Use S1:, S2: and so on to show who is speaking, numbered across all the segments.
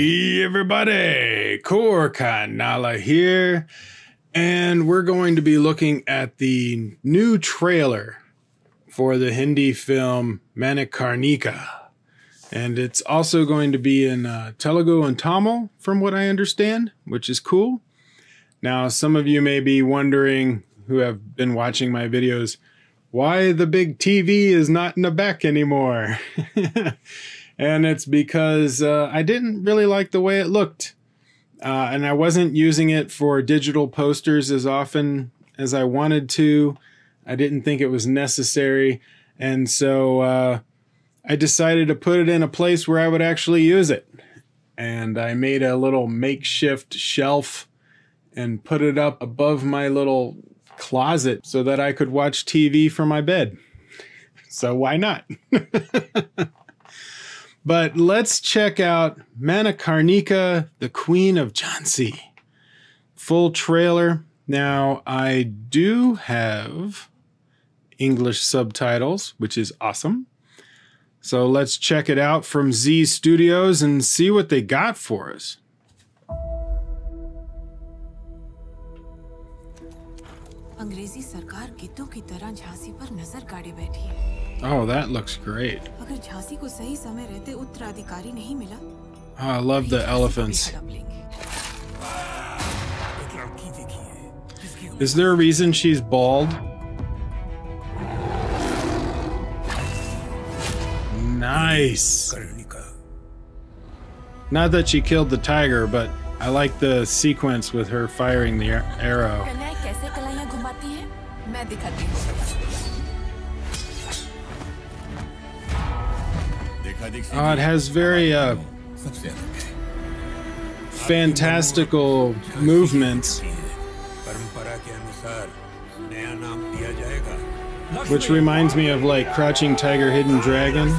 S1: Hey everybody, Koricon here, and we're going to be looking at the new trailer for the Hindi film Manikarnika, and it's also going to be in Telugu and Tamil from what I understand, which is cool. Now some of you may be wondering, who have been watching my videos, why the big TV is not in the back anymore. And it's because I didn't really like the way it looked. And I wasn't using it for digital posters as often as I wanted to. I didn't think it was necessary. And so I decided to put it in a place where I would actually use it. And I made a little makeshift shelf and put it up above my little closet so that I could watch TV from my bed. So why not? But let's check out Manikarnika, the Queen of Jhansi. Full trailer. Now, I do have English subtitles, which is awesome. So let's check it out from Z Studios and see what they got for us.
S2: अंग्रेजी सरकार गिद्धों की तरह झांसी पर नजर गाड़ी बैठी है।
S1: Oh, that looks great.
S2: अगर झांसी को सही समय रहते उत्तराधिकारी नहीं मिला,
S1: Oh, I love the elephants. Is there a reason she's bald? Nice. Not that she killed the tiger, but I like the sequence with her firing the arrow. Oh, it has very fantastical movements, which reminds me of like Crouching Tiger, Hidden Dragon.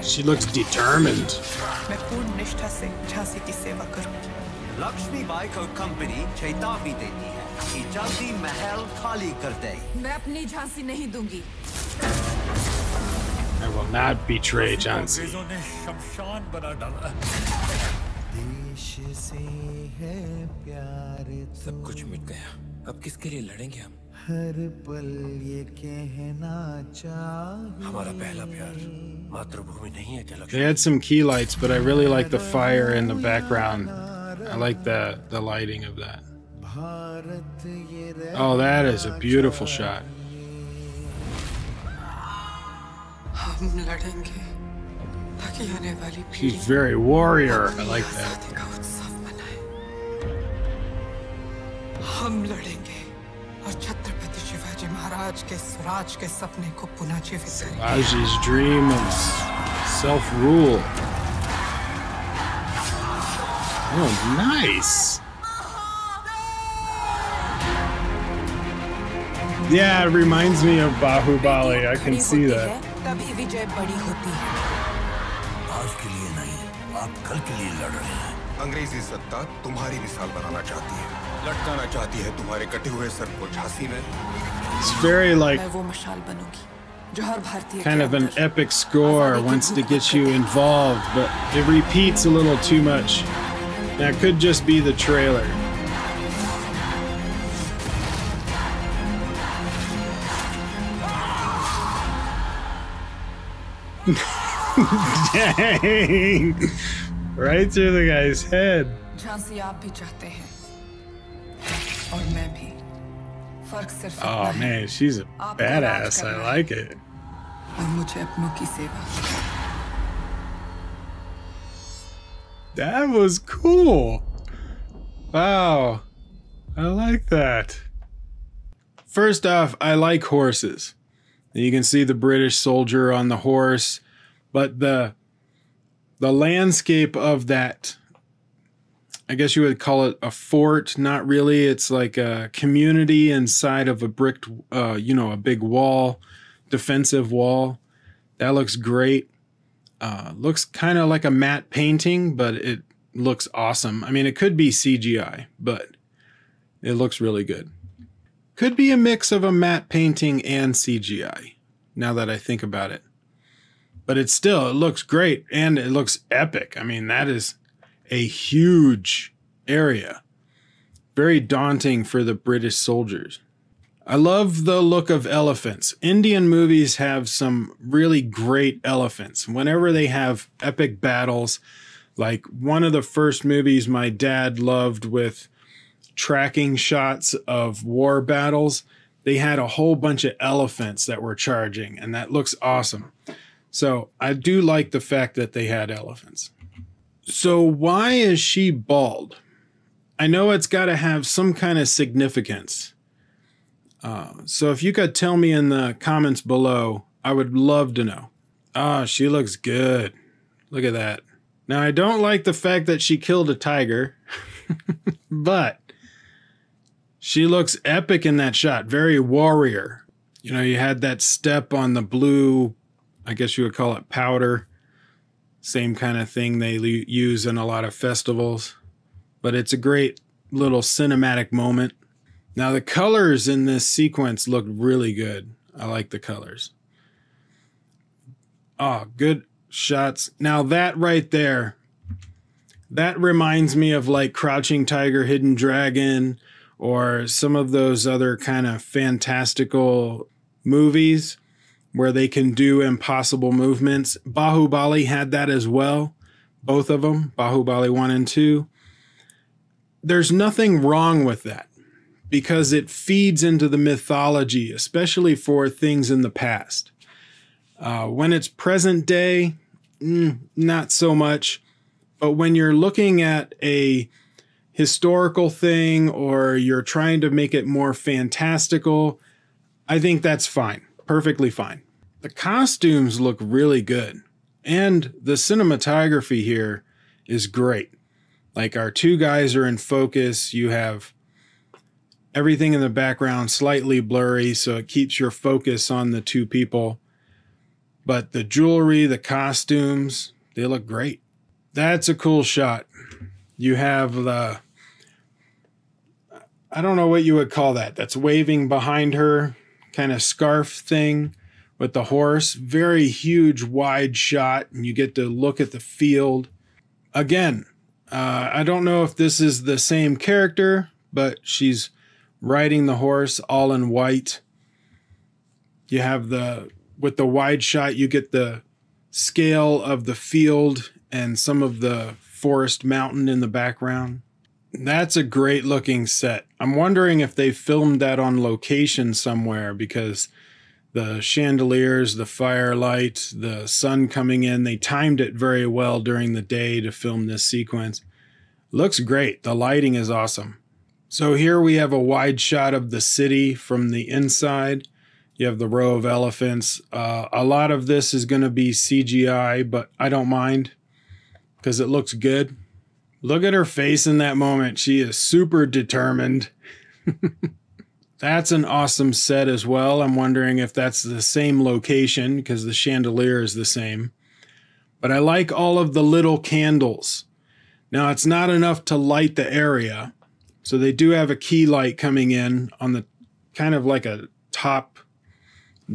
S1: She looks determined.
S3: Lakshmi Bai को company चेतावनी देती है कि जल्दी महल खाली कर दे।
S2: मैं अपनी झांसी नहीं दूंगी।
S1: I will not betray Jhansi.
S3: सब कुछ मिट गया। अब किसके लिए लड़ेंगे हम?
S4: हर पल ये कहना चाहिए।
S3: हमारा पहला प्यार मातृभूमि नहीं है क्या Lakshmi?
S1: They had some key lights, but I really like the fire in the background. I like the lighting of that. Oh, that is a beautiful shot. She's very warrior. I like that. Shivaji's dream of self-rule. Oh, nice. Yeah, it reminds me of Bahubali. I can see that.
S3: आज के लिए नहीं, आप कल के लिए लड़ रहे हैं।
S5: अंग्रेजी सत्ता तुम्हारी मिसाल बनाना चाहती है, लटकाना चाहती है तुम्हारे कटे हुए सर को झांसी में।
S1: It's very like kind of an epic score, wants to get you involved, but it repeats a little too much. That could just be the trailer. Dang! Right through the guy's head. Oh man, she's a badass. I like it. That was cool. Wow. I like that. First off, I like horses. You can see the British soldier on the horse, but the landscape of that, I guess you would call it a fort. Not really. It's like a community inside of a bricked, a big wall, defensive wall. That looks great. Looks kind of like a matte painting, but it looks awesome. I mean, it could be CGI, but it looks really good. Could be a mix of a matte painting and CGI, now that I think about it. But it looks great, and it looks epic. I mean, that is a huge area. Very daunting for the British soldiers. I love the look of elephants. Indian movies have some really great elephants. Whenever they have epic battles, like one of the first movies my dad loved with tracking shots of war battles, they had a whole bunch of elephants that were charging, and that looks awesome. So I do like the fact that they had elephants. So why is she bald? I know it's got to have some kind of significance. So if you could tell me in the comments below, I would love to know. Ah, she looks good. Look at that. Now, I don't like the fact that she killed a tiger, but she looks epic in that shot. Very warrior. You know, you had that step on the blue, I guess you would call it powder. Same kind of thing they use in a lot of festivals. But it's a great little cinematic moment. Now, the colors in this sequence look really good. I like the colors. Oh, good shots. Now, that right there, that reminds me of like Crouching Tiger, Hidden Dragon, or some of those other kind of fantastical movies where they can do impossible movements. Bahubali had that as well. Both of them, Bahubali 1 and 2. There's nothing wrong with that because it feeds into the mythology, especially for things in the past. When it's present day, not so much. But when you're looking at a historical thing or you're trying to make it more fantastical, I think that's fine. Perfectly fine. The costumes look really good. And the cinematography here is great. Like our two guys are in focus. You have everything in the background slightly blurry, so it keeps your focus on the two people. But the jewelry, the costumes, they look great. That's a cool shot. You have the, I don't know what you would call that. That's waving behind her, kind of scarf thing with the horse. Very huge, wide shot, and you get to look at the field. Again, I don't know if this is the same character, but she's riding the horse all in white. You have with the wide shot, you get the scale of the field and some of the forest mountain in the background. That's a great looking set. I'm wondering if they filmed that on location somewhere because the chandeliers, the firelight, the sun coming in, they timed it very well during the day to film this sequence. Looks great. The lighting is awesome. So here we have a wide shot of the city from the inside. You have the row of elephants. A lot of this is going to be CGI, but I don't mind because it looks good. Look at her face in that moment. She is super determined. That's an awesome set as well. I'm wondering if that's the same location because the chandelier is the same. But I like all of the little candles. Now, it's not enough to light the area. So they do have a key light coming in on the kind of like a top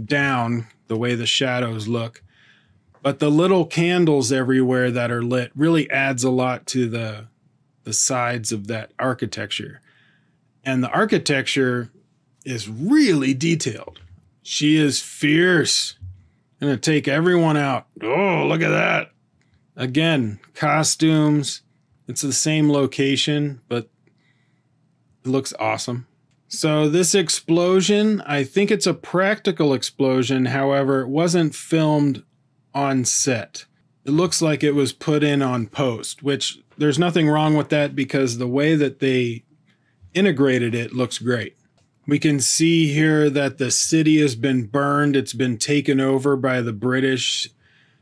S1: down, the way the shadows look. But the little candles everywhere that are lit really adds a lot to the sides of that architecture. And the architecture is really detailed. She is fierce. Gonna take everyone out. Oh, look at that. Again, costumes. It's the same location, but it looks awesome. So this explosion, I think it's a practical explosion. However, it wasn't filmed on set. It looks like it was put in on post, which there's nothing wrong with that because the way that they integrated it looks great. We can see here that the city has been burned. It's been taken over by the British.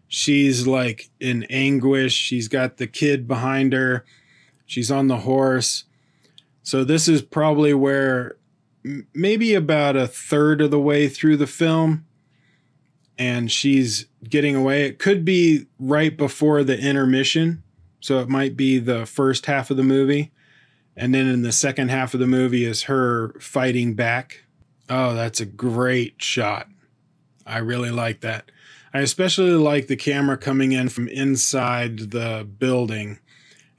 S1: She's like in anguish. She's got the kid behind her. She's on the horse. So this is probably where maybe about a third of the way through the film and she's getting away. It could be right before the intermission. So it might be the first half of the movie. And then in the second half of the movie is her fighting back Oh, that's a great shot. I really like that. I especially like the camera coming in from inside the building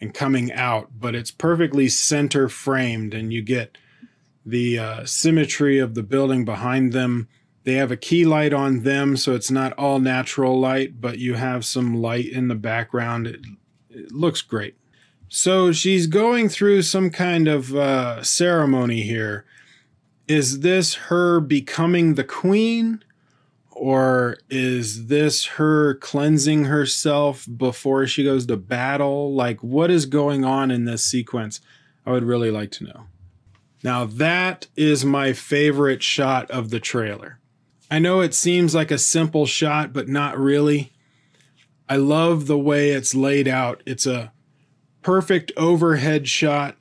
S1: and coming out, but it's perfectly center framed, and you get the symmetry of the building behind them. They have a key light on them, so it's not all natural light, but you have some light in the background. It looks great. So she's going through some kind of ceremony here. Is this her becoming the queen? Or is this her cleansing herself before she goes to battle? Like, what is going on in this sequence? I would really like to know. Now, that is my favorite shot of the trailer. I know it seems like a simple shot, but not really. I love the way it's laid out. It's a perfect overhead shot.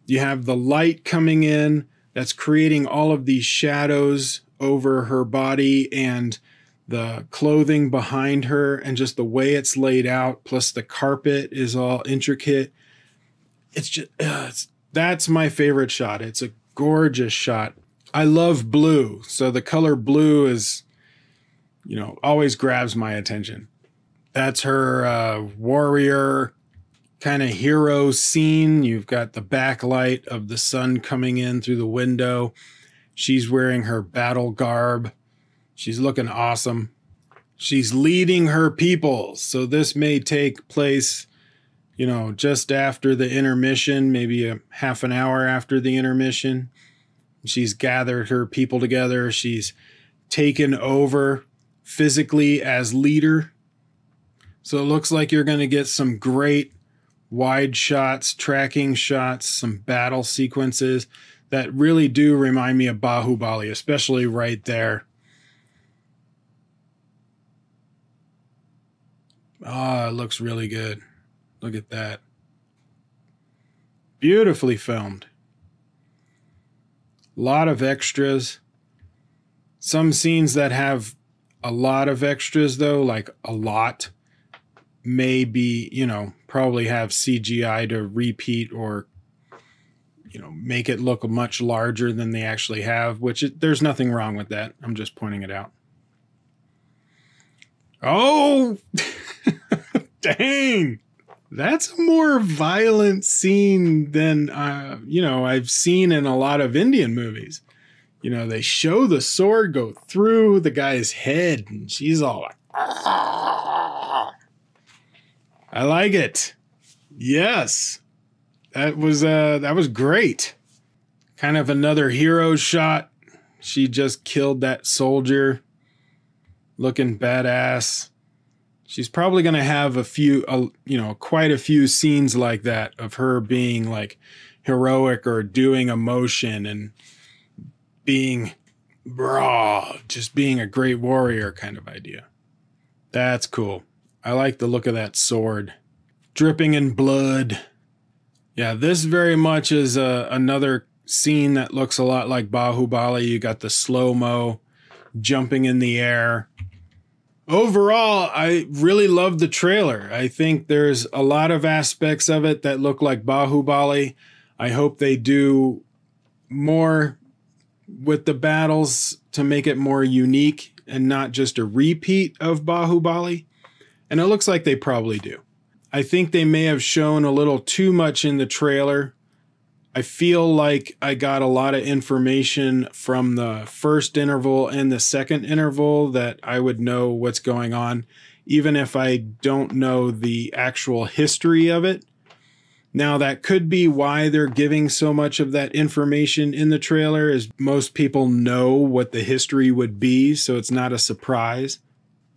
S1: You have the light coming in that's creating all of these shadows over her body and the clothing behind her, and just the way it's laid out, plus the carpet is all intricate. It's just that's my favorite shot. It's a gorgeous shot. I love blue, so the color blue is, you know, always grabs my attention. That's her warrior kind of hero scene. You've got the backlight of the sun coming in through the window. She's wearing her battle garb. She's looking awesome. She's leading her people. So this may take place, you know, just after the intermission, maybe a half an hour after the intermission. She's gathered her people together. She's taken over physically as leader. So it looks like you're going to get some great wide shots, tracking shots, some battle sequences that really do remind me of Bahubali, especially right there. Ah, it looks really good. Look at that. Beautifully filmed. A lot of extras. Some scenes that have a lot of extras, though, like a lot, may be, you know, probably have CGI to repeat or, you know, make it look much larger than they actually have, which there's nothing wrong with that. I'm just pointing it out. Oh, dang. That's a more violent scene than, you know, I've seen in a lot of Indian movies. You know, they show the sword go through the guy's head and she's all like, ah. I like it. Yes. That was great. Kind of another hero shot. She just killed that soldier. Looking badass. She's probably going to have a few, you know, quite a few scenes like that of her being like heroic or doing emotion and being raw, just being a great warrior kind of idea. That's cool. I like the look of that sword. Dripping in blood. Yeah, this very much is another scene that looks a lot like Bahubali. You got the slow-mo jumping in the air. Overall, I really love the trailer. I think there's a lot of aspects of it that look like Bahubali. I hope they do more with the battles to make it more unique and not just a repeat of Bahubali. And it looks like they probably do. I think they may have shown a little too much in the trailer. I feel like I got a lot of information from the first interval and the second interval that I would know what's going on, even if I don't know the actual history of it. Now, that could be why they're giving so much of that information in the trailer, is most people know what the history would be, so it's not a surprise.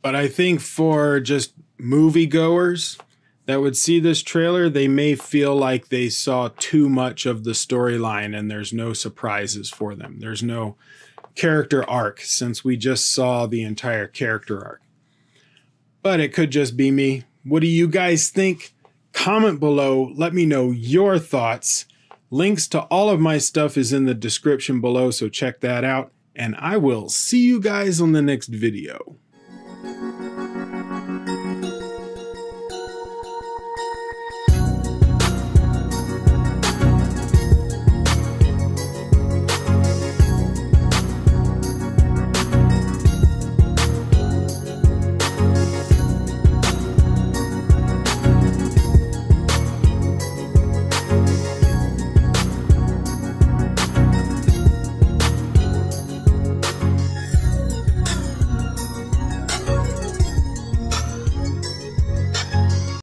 S1: But I think for just moviegoers that would see this trailer, they may feel like they saw too much of the storyline and there's no surprises for them. There's no character arc, since we just saw the entire character arc. But it could just be me. What do you guys think? Comment below. Let me know your thoughts. Links to all of my stuff is in the description below, so check that out. And I will see you guys on the next video.